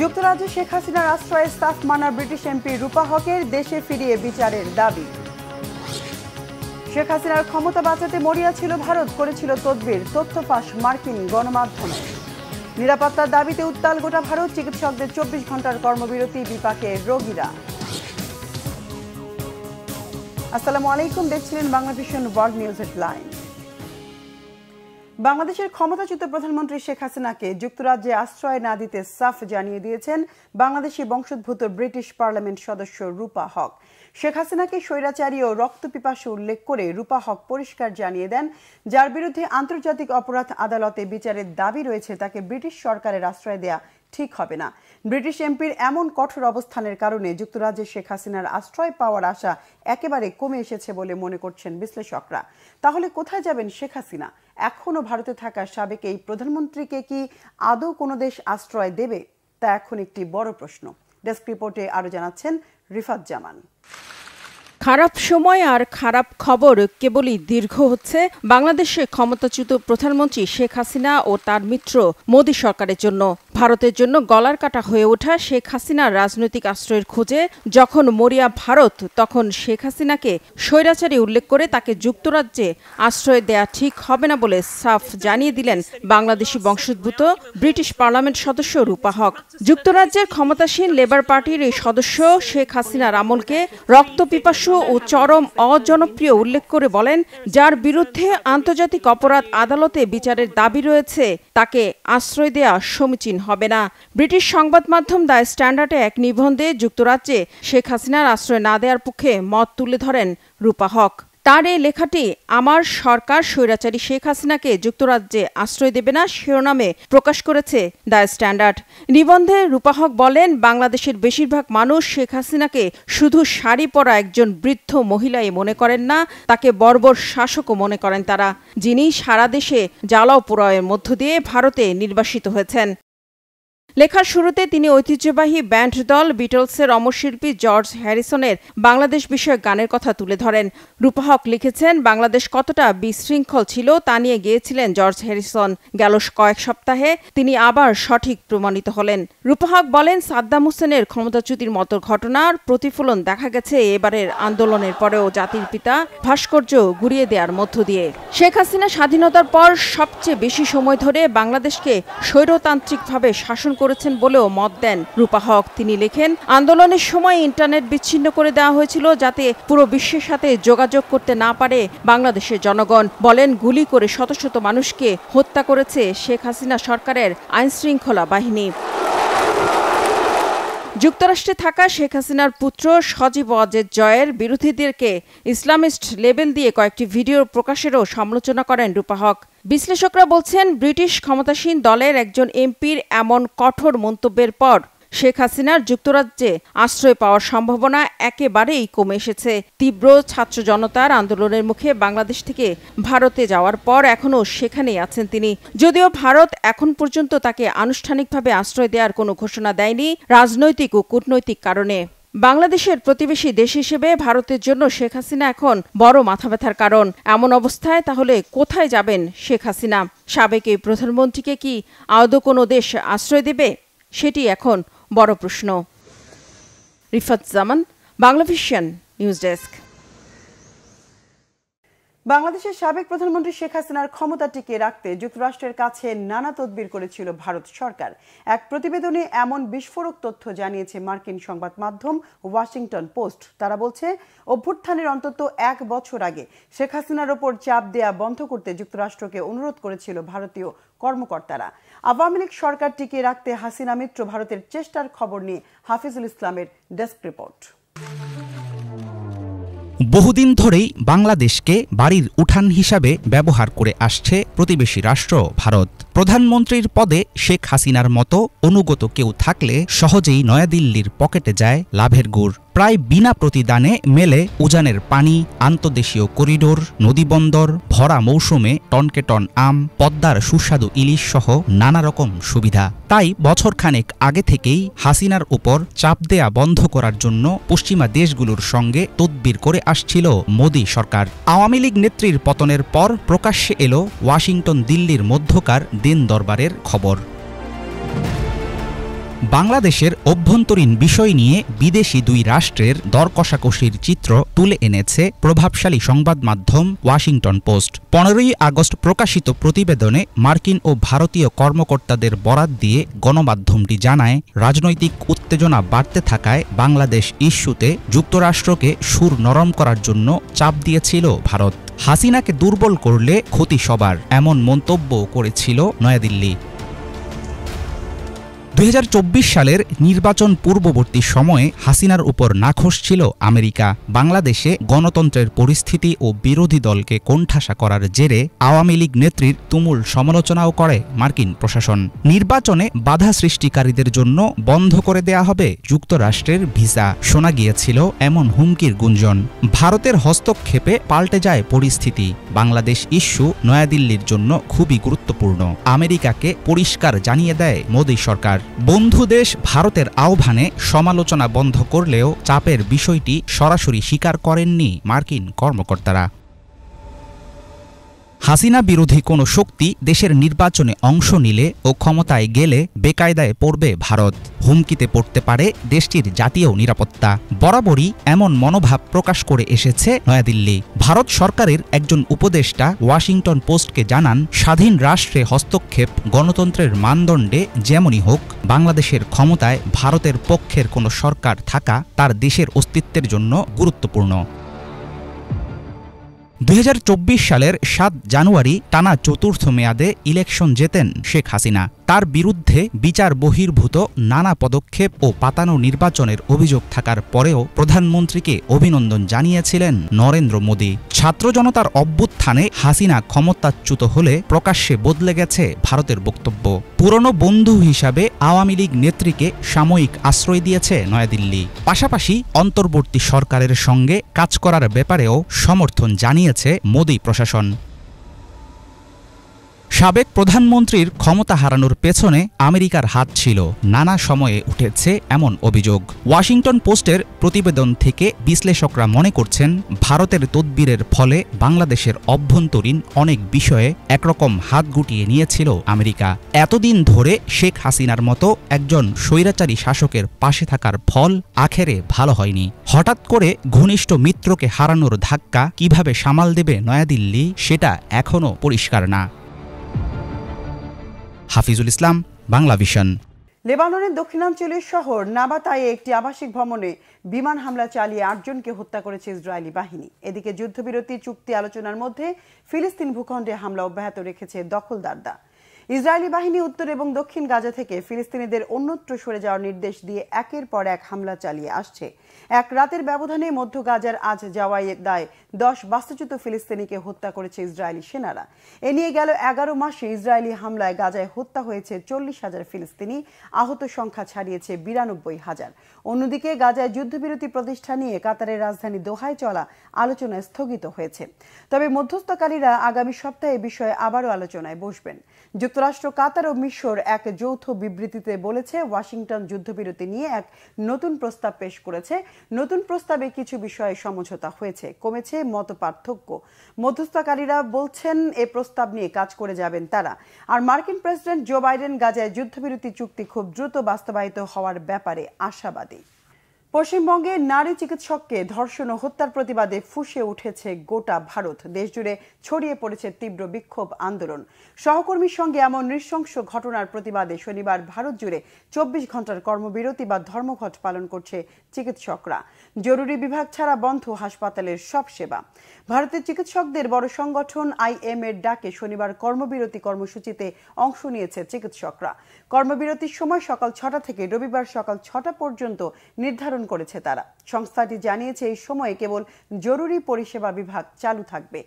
যুক্তরাজ্যে শেখ হাসিনার আশ্রয়ে সাফ মানা ব্রিটিশ এমপি রূপা হকের দেশে ফিরিয়ে বিচারের দাবি। শেখ হাসিনার ক্ষমতা বাঁচাতে মরিয়া ছিল ভারত, করেছিল তদবির, তথ্য ফাঁস মার্কিন গণমাধ্যমে। নিরাপত্তার দাবিতে উত্তাল গোটা ভারত, চিকিৎসকদের 24 ঘন্টার কর্মবিরতি, বিপাকে রোগীরা। আসসালামু আলাইকুম, দেখছিলেন বাংলাভিশন ওয়ার্ল্ড নিউজ হেডলাইন। বাংলাদেশের ক্ষমতাচ্যুত প্রধানমন্ত্রী শেখ হাসিনাকে যুক্তরাজ্যে আশ্রয় না দিতে সাফ জানিয়ে দিয়েছেন বাংলাদেশি বংশোদ্ভূত ব্রিটিশ পার্লামেন্ট সদস্য রূপা হক। শেখ হাসিনাকে স্বৈরাচারী ও রক্তপিপাসু উল্লেখ করে রূপা হক পরিষ্কার জানিয়ে দেন, যার বিরুদ্ধে আন্তর্জাতিক অপরাধ আদালতে বিচারের দাবি রয়েছে তাকে ব্রিটিশ সরকারের আশ্রয় দেয়া ঠিক হবে না। ব্রিটিশ এমপির এমন কঠোর অবস্থানের কারণে যুক্তরাজ্যে শেখ হাসিনার আশ্রয় পাওয়ার আশা একেবারে কমে এসেছে বলে মনে করছেন বিশ্লেষকরা। তাহলে কোথায় যাবেন শেখ হাসিনা? এখনও ভারতে থাকা সাবেক এই প্রধানমন্ত্রীকে কি আদৌ কোনো দেশ আশ্রয় দেবে, তা এখন একটি বড় প্রশ্ন। ডেস্ক রিপোর্টে আরো জানাচ্ছেন রিফাত জামান। খারাপ সময় আর খারাপ খবর কেবলই দীর্ঘ হচ্ছে বাংলাদেশে ক্ষমতাচ্যুত প্রধানমন্ত্রী শেখ হাসিনা ও তার মিত্র মোদী সরকারের জন্য। ভারতের জন্য গলার কাটা হয়ে ওঠা শেখ হাসিনার রাজনৈতিক আশ্রয়ের খোঁজে যখন মরিয়া ভারত, তখন শেখ হাসিনাকে স্বৈরাচারী উল্লেখ করে তাকে যুক্তরাজ্যে আশ্রয় দেয়া ঠিক হবে না বলে সাফ জানিয়ে দিলেন বাংলাদেশি বংশোদ্ভূত ব্রিটিশ পার্লামেন্ট সদস্য রূপা হক। যুক্তরাজ্যের ক্ষমতাসীন লেবার পার্টির এই সদস্য শেখ হাসিনার আমলকে রক্তপিপাসু ও চরম অজনপ্রিয় উল্লেখ করে বলেন, যার বিরুদ্ধে আন্তর্জাতিক অপরাধ আদালতে বিচারের দাবি রয়েছে তাকে আশ্রয় দেয়া সমীচীন হবে না। ব্রিটিশ সংবাদ মাধ্যম দ্য স্ট্যান্ডার্ডে এক নিবন্ধে যুক্তরাজ্যে শেখ হাসিনার আশ্রয় না দেওয়ার পক্ষে মত তুলে ধরেন রূপা হক। তার এই লেখাটি আমার সরকার স্বৈরাচারী শেখ হাসিনাকে যুক্তরাজ্যে আশ্রয় দেবে না শিরোনামে প্রকাশ করেছে দ্য স্ট্যান্ডার্ড। নিবন্ধে রূপা হক বলেন, বাংলাদেশের বেশিরভাগ মানুষ শেখ হাসিনাকে শুধু শাড়ি পরা একজন বৃদ্ধ মহিলাই মনে করেন না, তাকে বর্বর শাসকও মনে করেন তারা, যিনি সারা দেশে জ্বালাও পোড়াওয়ের মধ্য দিয়ে ভারতে নির্বাসিত হয়েছেন। লেখার শুরুতে তিনি ঐতিহ্যবাহী ব্যান্ড দল বিটলসের অমর শিল্পী জর্জ হ্যারিসনের বাংলাদেশ বিষয়ক গানের কথা তুলে ধরেন। রূপা হক লিখেছেন, বাংলাদেশ কতটা বিশৃঙ্খল ছিল তা নিয়ে গেয়েছিলেন জর্জ হ্যারিসন। গেল কয়েক সপ্তাহে তিনি আবার সঠিক প্রমাণিত হলেন। রূপা হক বলেন, সাদ্দাম হোসেনের ক্ষমতাচ্যুতির মতো ঘটনার প্রতিফলন দেখা গেছে এবারের আন্দোলনের পরেও জাতির পিতা ভাস্কর্য গুড়িয়ে দেওয়ার মধ্য দিয়ে। শেখ হাসিনা স্বাধীনতার পর সবচেয়ে বেশি সময় ধরে বাংলাদেশকে স্বৈরতান্ত্রিকভাবে শাসন করেছেন বলেও মত দেন রূপা হক। তিনি লেখেন, আন্দোলনের সময় ইন্টারনেট বিচ্ছিন্ন করে দেওয়া হয়েছিল যাতে পুরো বিশ্বের সাথে যোগাযোগ করতে না পারে বাংলাদেশের জনগণ। বলেন, গুলি করে শত শত মানুষকে হত্যা করেছে শেখ হাসিনা সরকারের আইনশৃঙ্খলা বাহিনী। যুক্তরাষ্ট্রে থাকা শেখ হাসিনার পুত্র সজীব ওয়াজেদ জয়ের বিরোধীদেরকে ইসলামিস্ট লেবেল দিয়ে কয়েকটি ভিডিও প্রকাশেরও সমালোচনা করেন রূপা হক। বিশ্লেষকরা বলছেন, ব্রিটিশ ক্ষমতাসীন দলের একজন এমপির এমন কঠোর মন্তব্যের পর শেখ হাসিনার যুক্তরাজ্যে আশ্রয় পাওয়ার সম্ভাবনা একেবারেই কমে এসেছে। তীব্র ছাত্র জনতার আন্দোলনের মুখে বাংলাদেশ থেকে ভারতে যাওয়ার পর এখনও সেখানেই আছেন তিনি। যদিও ভারত এখন পর্যন্ত তাকে আনুষ্ঠানিকভাবে আশ্রয় দেওয়ার কোনো ঘোষণা দেয়নি রাজনৈতিক ও কূটনৈতিক কারণে। বাংলাদেশের প্রতিবেশী দেশ হিসেবে ভারতের জন্য শেখ হাসিনা এখন বড় মাথা ব্যথার কারণ। এমন অবস্থায় তাহলে কোথায় যাবেন শেখ হাসিনা? সাবেক এই প্রধানমন্ত্রীকে কি আদৌ কোনো দেশ আশ্রয় দেবে? সেটি এখন বড় প্রশ্ন। রিফাত জামান, বাংলাভিশন নিউজ ডেস্ক। বাংলাদেশের সাবেক প্রধানমন্ত্রী শেখ হাসিনার ক্ষমতা টিকিয়ে রাখতে যুক্তরাষ্ট্রের কাছে নানা তদবির করেছিল ভারত সরকার। এক প্রতিবেদনে এমন বিস্ফোরক তথ্য জানিয়েছে মার্কিন সংবাদ মাধ্যম ওয়াশিংটন পোস্ট। তারা বলছে, অভ্যুত্থানের অন্তত 1 বছর আগে শেখ হাসিনার ওপর চাপ দেয়া বন্ধ করতে যুক্তরাষ্ট্রকে অনুরোধ করেছিল ভারতীয় কর্মকর্তারা। আওয়ামী লীগ সরকার টিকিয়ে রাখতে হাসিনা মিত্র ভারতের চেষ্টার খবর নিয়ে হাফিজুল ইসলামের ডেস্ক রিপোর্ট। বহুদিন ধরেই বাংলাদেশকে বাড়ির উঠান হিসাবে ব্যবহার করে আসছে প্রতিবেশী রাষ্ট্র ভারত। প্রধানমন্ত্রীর পদে শেখ হাসিনার মতো অনুগত কেউ থাকলে সহজেই নয়াদিল্লির পকেটে যায় লাভের গুড়। প্রায় বিনা প্রতিদানে মেলে উজানের পানি, আন্তদেশীয় করিডোর, নদীবন্দর, ভরা মৌসুমে টনকে টন আম, পদ্মার সুস্বাদু ইলিশ সহ নানা রকম সুবিধা। তাই বছরখানেক আগে থেকেই হাসিনার উপর চাপ দেয়া বন্ধ করার জন্য পশ্চিমা দেশগুলোর সঙ্গে তদবির করে আসছিল মোদী সরকার। আওয়ামী লীগ নেত্রীর পতনের পর প্রকাশ্যে এলো ওয়াশিংটন দিল্লির মধ্যকার দিন দরবারের খবর। বাংলাদেশের অভ্যন্তরীণ বিষয় নিয়ে বিদেশি দুই রাষ্ট্রের দর কষাকষির চিত্র তুলে এনেছে প্রভাবশালী সংবাদ মাধ্যম ওয়াশিংটন পোস্ট। 15ই আগস্ট প্রকাশিত প্রতিবেদনে মার্কিন ও ভারতীয় কর্মকর্তাদের বরাত দিয়ে গণমাধ্যমটি জানায়, রাজনৈতিক উত্তেজনা বাড়তে থাকায় বাংলাদেশ ইস্যুতে যুক্তরাষ্ট্রকে সুর নরম করার জন্য চাপ দিয়েছিল ভারত। হাসিনাকে দুর্বল করলে ক্ষতি সবার, এমন মন্তব্য করেছিল নয়াদিল্লি। 2024 সালের নির্বাচন পূর্ববর্তী সময়ে হাসিনার উপর নাখোশ ছিল আমেরিকা। বাংলাদেশে গণতন্ত্রের পরিস্থিতি ও বিরোধী দলকে কোণঠাসা করার জেরে আওয়ামী লীগ নেত্রীর তুমুল সমালোচনাও করে মার্কিন প্রশাসন। নির্বাচনে বাধা সৃষ্টিকারীদের জন্য বন্ধ করে দেয়া হবে যুক্তরাষ্ট্রের ভিসা, শোনা গিয়েছিল এমন হুমকির গুঞ্জন। ভারতের হস্তক্ষেপে পাল্টে যায় পরিস্থিতি। বাংলাদেশ ইস্যু নয়াদিল্লির জন্য খুবই গুরুত্বপূর্ণ, আমেরিকাকে পরিষ্কার জানিয়ে দেয় মোদী সরকার। বন্ধু দেশ ভারতের আহ্বানে সমালোচনা বন্ধ করলেও চাপের বিষয়টি সরাসরি স্বীকার করেননি মার্কিন কর্মকর্তারা। হাসিনা বিরোধী কোনো শক্তি দেশের নির্বাচনে অংশ নিলে ও ক্ষমতায় গেলে বেকায়দায় পড়বে ভারত, হুমকিতে পড়তে পারে দেশটির জাতীয় নিরাপত্তা। বরাবরই এমন মনোভাব প্রকাশ করে এসেছে নয়াদিল্লি। ভারত সরকারের একজন উপদেষ্টা ওয়াশিংটন পোস্টকে জানান, স্বাধীন রাষ্ট্রে হস্তক্ষেপ গণতন্ত্রের মানদণ্ডে যেমনই হোক, বাংলাদেশের ক্ষমতায় ভারতের পক্ষের কোনো সরকার থাকা তার দেশের অস্তিত্বের জন্য গুরুত্বপূর্ণ। 2024 সালের 7 জানুয়ারি টানা চতুর্থ মেয়াদে ইলেকশন জেতেন শেখ হাসিনা। তার বিরুদ্ধে বিচার বহির্ভূত নানা পদক্ষেপ ও পাতানো নির্বাচনের অভিযোগ থাকার পরেও প্রধানমন্ত্রীকে অভিনন্দন জানিয়েছিলেন নরেন্দ্র মোদী। ছাত্র জনতার অভ্যুত্থানে হাসিনা ক্ষমতাচ্যুত হলে প্রকাশ্যে বদলে গেছে ভারতের বক্তব্য। পুরনো বন্ধু হিসাবে আওয়ামী লীগ নেত্রীকে সাময়িক আশ্রয় দিয়েছে নয়াদিল্লি। পাশাপাশি অন্তর্বর্তী সরকারের সঙ্গে কাজ করার ব্যাপারেও সমর্থন জানিয়েছে মোদী প্রশাসন। সাবেক প্রধানমন্ত্রীর ক্ষমতা হারানোর পেছনে আমেরিকার হাত ছিল, নানা সময়ে উঠেছে এমন অভিযোগ। ওয়াশিংটন পোস্টের প্রতিবেদন থেকে বিশ্লেষকরা মনে করছেন, ভারতের তদবিরের ফলে বাংলাদেশের অভ্যন্তরীণ অনেক বিষয়ে একরকম হাত গুটিয়ে নিয়েছিল আমেরিকা। এতদিন ধরে শেখ হাসিনার মতো একজন স্বৈরাচারী শাসকের পাশে থাকার ফল আখেরে ভালো হয়নি। হঠাৎ করে ঘনিষ্ঠ মিত্রকে হারানোর ধাক্কা কিভাবে সামাল দেবে নয়াদিল্লি, সেটা এখনও পরিষ্কার না। হাফিজুল ইসলাম, বাংলা ভিশন। লেবাননের দক্ষিণাঞ্চলীয় শহর নাবাতায়ে একটি আবাসিক ভবনে বিমান হামলা চালিয়ে 8 জনকে হত্যা করেছে ইসরায়েলি বাহিনী। এদিকে যুদ্ধবিরতি চুক্তি আলোচনার মধ্যে ফিলিস্তিন ভূখণ্ডে হামলা অব্যাহত রেখেছে দখলদাররা। ইসরায়েলি বাহিনী উত্তর এবং দক্ষিণ গাজা থেকে ফিলিস্তিনিদের অন্যত্র সরে যাওয়ার নির্দেশ দিয়ে একের পর এক হামলা চালিয়ে আসছে। এক রাতের ব্যবধানে মধ্য গাজার আজ জাওয়াইদায় 10 বাস্তুচ্যুত ফিলিস্তিনিকে হত্যা করেছে ইসরায়েলি সেনারা। এ নিয়ে গেল 11 মাসে ইসরায়েলি হামলায় গাজায় হত্যা হয়েছে 40,000 ফিলিস্তিনি, আহত সংখ্যা ছাড়িয়েছে 92,000। অন্যদিকে গাজায় যুদ্ধবিরতি প্রতিষ্ঠা নিয়ে কাতারের রাজধানী দোহায় চলা আলোচনা স্থগিত হয়েছে। তবে মধ্যস্থকারীরা আগামী সপ্তাহে বিষয়ে আবারও আলোচনায় বসবেন। যুক্তরাষ্ট্র, কাতার ও মিশর এক যৌথ বিবৃতিতে বলেছে, ওয়াশিংটন যুদ্ধবিরতি নিয়ে এক নতুন প্রস্তাব পেশ করেছে। নতুন প্রস্তাবে কিছু বিষয়ে সমঝোতা হয়েছে, কমেছে মতপার্থক্য। মধ্যস্থকারীরা বলছেন এ প্রস্তাব নিয়ে কাজ করে যাবেন তারা। আর মার্কিন প্রেসিডেন্ট জো বাইডেন গাজায় যুদ্ধবিরতি চুক্তি খুব দ্রুত বাস্তবায়িত হওয়ার ব্যাপারে আশাবাদী। পশ্চিমবঙ্গে নারী চিকিৎসককে ধর্ষণ ও হত্যার প্রতিবাদে ফুঁসে উঠেছে গোটা ভারত। দেশজুড়ে ছড়িয়ে পড়েছে তীব্র বিক্ষোভ আন্দোলন। সহকর্মীর সঙ্গে এমন নৃশংস ঘটনার প্রতিবাদে শনিবার ভারত জুড়ে 24 ঘন্টার কর্মবিরতি বা ধর্মঘট পালন করছে চিকিৎসকরা। জরুরি বিভাগ ছাড়া বন্ধ হাসপাতালের সব সেবা। ভারতের চিকিৎসকদের বড় সংগঠন IM এর ডাকে শনিবার কর্মবিরতি কর্মসূচিতে অংশ নিয়েছে চিকিৎসকরা। কর্মবিরতির সময় সকাল 6টা থেকে রবিবার সকাল 6টা পর্যন্ত নির্ধারণ করেছে তারা। সংস্থাটি জানিয়েছে এই সময়ে কেবল জরুরি পরিষেবা বিভাগ চালু থাকবে।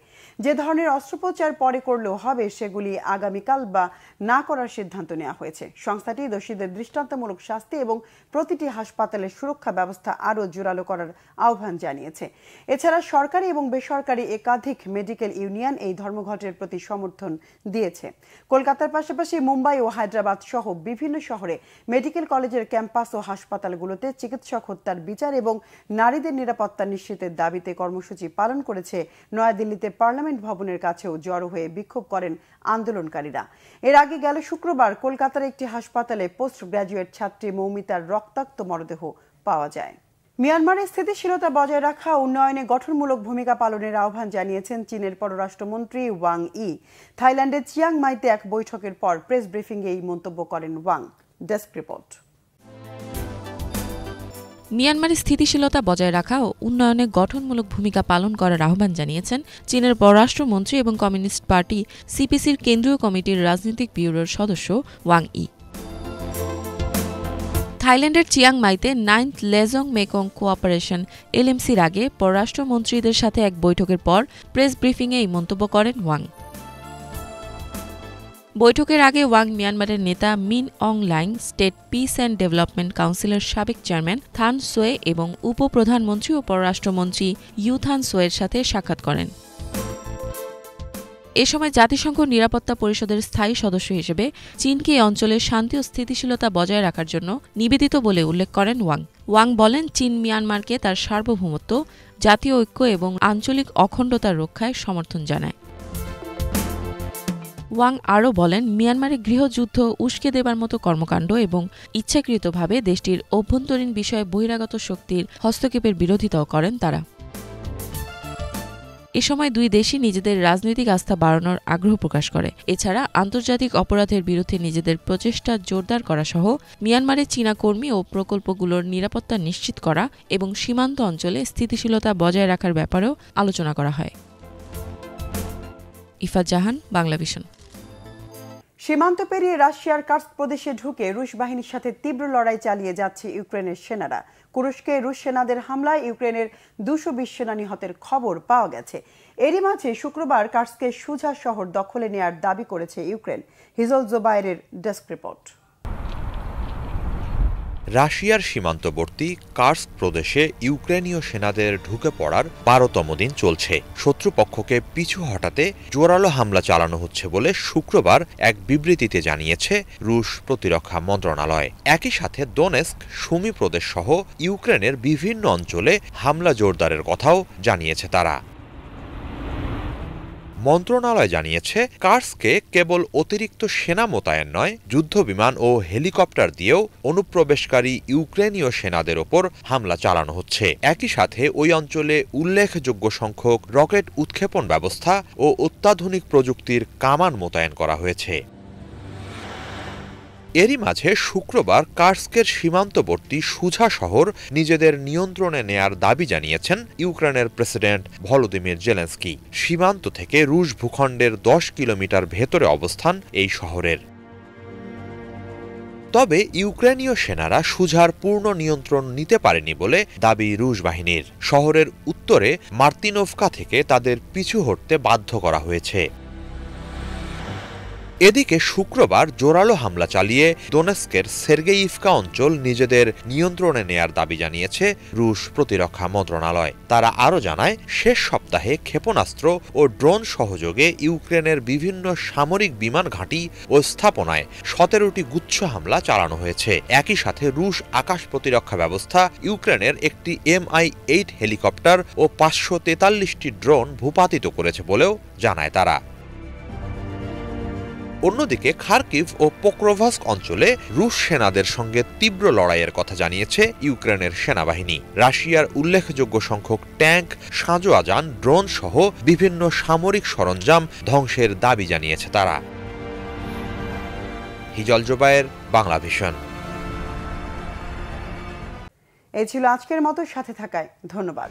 যে ধরনের অস্ত্রোপচার পরে করলেও হবে সেগুলি আগামীকাল বা না করার সিদ্ধান্ত নেওয়া হয়েছে। সংস্থাটি দোষীদের দৃষ্টান্তমূলক শাস্তি এবং প্রতিটি হাসপাতালের সুরক্ষা ব্যবস্থা আরও জোরালো করার আহ্বান জানিয়েছে। এছাড়া সরকারি এবং বেসরকারি একাধিক মেডিকেল ইউনিয়ন এই ধর্মঘটের প্রতি সমর্থন দিয়েছে। কলকাতার পাশাপাশি মুম্বাই ও হায়দ্রাবাদ সহ বিভিন্ন শহরে মেডিকেল কলেজের ক্যাম্পাস ও হাসপাতালগুলোতে চিকিৎসক হত্যা হত্যার বিচার এবং নারীদের নিরাপত্তা নিশ্চিতের দাবিতে কর্মসূচি পালন করেছে। নয়াদিল্লিতে পার্লামেন্ট ভবনের কাছেও জড়ো হয়ে বিক্ষোভ করেন আন্দোলনকারীরা। এর আগে গেল শুক্রবার কলকাতার একটি হাসপাতালে পোস্ট গ্র্যাজুয়েট ছাত্রী মৌমিতার রক্তাক্ত মরদেহ পাওয়া যায়। মিয়ানমারের স্থিতিশীলতা বজায় রাখা উন্নয়নে গঠনমূলক ভূমিকা পালনের আহ্বান জানিয়েছেন চীনের পররাষ্ট্রমন্ত্রী ওয়াং ই। থাইল্যান্ডের চিয়াং মাইতে এক বৈঠকের পর প্রেস ব্রিফিংয়ে এই মন্তব্য করেন ওয়াং। Desk report. মিয়ানমারের স্থিতিশীলতা বজায় রাখা ও উন্নয়নে গঠনমূলক ভূমিকা পালন করার আহ্বান জানিয়েছেন চীনের পররাষ্ট্রমন্ত্রী এবং কমিউনিস্ট পার্টি সিপিসির কেন্দ্রীয় কমিটির রাজনৈতিক ব্যুরোর সদস্য ওয়াং ই। থাইল্যান্ডের চিয়াং মাইতে 9th লেজং মেকং কোঅপারেশন LMCর আগে পররাষ্ট্রমন্ত্রীদের সাথে এক বৈঠকের পর প্রেস ব্রিফিংয়ে এই মন্তব্য করেন ওয়াং। বৈঠকের আগে ওয়াং মিয়ানমারের নেতা Min Aung Hlaing, state peace and development কাউন্সিলের সাবেক চেয়ারম্যান থান সোয়ে এবং উপপ্রধানমন্ত্রী ও পররাষ্ট্রমন্ত্রী ইউ থান সোয়ের সাথে সাক্ষাৎ করেন। এ সময় জাতিসংঘ নিরাপত্তা পরিষদের স্থায়ী সদস্য হিসেবে চীনকে এই অঞ্চলের শান্তি ও স্থিতিশীলতা বজায় রাখার জন্য নিবেদিত বলে উল্লেখ করেন ওয়াং। ওয়াং বলেন, চীন মিয়ানমারকে তার সার্বভৌমত্ব, জাতীয় ঐক্য এবং আঞ্চলিক অখণ্ডতার রক্ষায় সমর্থন জানায়। ওয়াং আরও বলেন, মিয়ানমারে গৃহযুদ্ধ উস্কে দেবার মতো কর্মকাণ্ড এবং ইচ্ছাকৃতভাবে দেশটির অভ্যন্তরীণ বিষয়ে বহিরাগত শক্তির হস্তক্ষেপের বিরোধিতাও করেন তারা। এ সময় দুই দেশই নিজেদের রাজনৈতিক আস্থা বাড়ানোর আগ্রহ প্রকাশ করে। এছাড়া আন্তর্জাতিক অপরাধের বিরুদ্ধে নিজেদের প্রচেষ্টা জোরদার করা সহ মিয়ানমারে চীনা কর্মী ও প্রকল্পগুলোর নিরাপত্তা নিশ্চিত করা এবং সীমান্ত অঞ্চলে স্থিতিশীলতা বজায় রাখার ব্যাপারেও আলোচনা করা হয়। ইফাত জাহান, বাংলাভিশন। সীমান্ত পেরিয়ে রাশিয়ার কার্স্ক প্রদেশে ঢুকে রুশ বাহিনীর সাথে তীব্র লড়াই চালিয়ে যাচ্ছে ইউক্রেনের সেনারা। কুরস্কে রুশ সেনাদের হামলায় ইউক্রেনের 220 সেনা নিহতের খবর পাওয়া গেছে। এরই মাঝে শুক্রবার কার্স্কের সুজা শহর দখলে নেয়ার দাবি করেছে ইউক্রেন। হিজল জোবায়েরের ডেস্ক রিপোর্ট। রাশিয়ার সীমান্তবর্তী কার্স্ক প্রদেশে ইউক্রেনীয় সেনাদের ঢুকে পড়ার 12তম দিন চলছে। শত্রুপক্ষকে পিছু হটাতে জোরালো হামলা চালানো হচ্ছে বলে শুক্রবার এক বিবৃতিতে জানিয়েছে রুশ প্রতিরক্ষা মন্ত্রণালয়। একই সাথে দোনেস্ক, সুমি প্রদেশ সহ ইউক্রেনের বিভিন্ন অঞ্চলে হামলা জোরদারের কথাও জানিয়েছে তারা। মন্ত্রণালয় জানিয়েছে, কার্স্কে কেবল অতিরিক্ত সেনা মোতায়েন নয়, যুদ্ধবিমান ও হেলিকপ্টার দিয়েও অনুপ্রবেশকারী ইউক্রেনীয় সেনাদের ওপর হামলা চালানো হচ্ছে। একই সাথে ওই অঞ্চলে উল্লেখযোগ্য সংখ্যক রকেট উৎক্ষেপণ ব্যবস্থা ও অত্যাধুনিক প্রযুক্তির কামান মোতায়েন করা হয়েছে। এরই মাঝে শুক্রবার কার্স্কের সীমান্তবর্তী সুজা শহর নিজেদের নিয়ন্ত্রণে নেয়ার দাবি জানিয়েছেন ইউক্রেনের প্রেসিডেন্ট ভলোদিমির জেলেন্সকি। সীমান্ত থেকে রুশ ভূখণ্ডের 10 কিলোমিটার ভেতরে অবস্থান এই শহরের। তবে ইউক্রেনীয় সেনারা সুজার পূর্ণ নিয়ন্ত্রণ নিতে পারেনি বলে দাবি রুশ বাহিনীর। শহরের উত্তরে মার্তিনোভকা থেকে তাদের পিছু হটতে বাধ্য করা হয়েছে। এদিকে শুক্রবার জোরালো হামলা চালিয়ে দোনেস্কের সের্গেইভকা অঞ্চল নিজেদের নিয়ন্ত্রণে নেয়ার দাবি জানিয়েছে রুশ প্রতিরক্ষা মন্ত্রণালয়। তারা আরও জানায়, শেষ সপ্তাহে ক্ষেপণাস্ত্র ও ড্রোন সহযোগে ইউক্রেনের বিভিন্ন সামরিক বিমান ঘাঁটি ও স্থাপনায় 17টি গুচ্ছ হামলা চালানো হয়েছে। একই সাথে রুশ আকাশ প্রতিরক্ষা ব্যবস্থা ইউক্রেনের একটি Mi-8 হেলিকপ্টার ও 543টি ড্রোন ভূপাতিত করেছে বলেও জানায় তারা। অন্যদিকে খার্কিভ ও পোক্রোভাস্ক অঞ্চলে রুশ সেনাদের সঙ্গে তীব্র লড়াইয়ের কথা জানিয়েছে ইউক্রেনের সেনাবাহিনী। রাশিয়ার উল্লেখযোগ্য সংখ্যক ট্যাঙ্ক, সাঁজোয়াজান, ড্রোন সহ বিভিন্ন সামরিক সরঞ্জাম ধ্বংসের দাবি জানিয়েছে তারা। হিজল জোবায়ের, বাংলাভিশন। এই ছিল আজকের মতো, সাথে থাকায় ধন্যবাদ।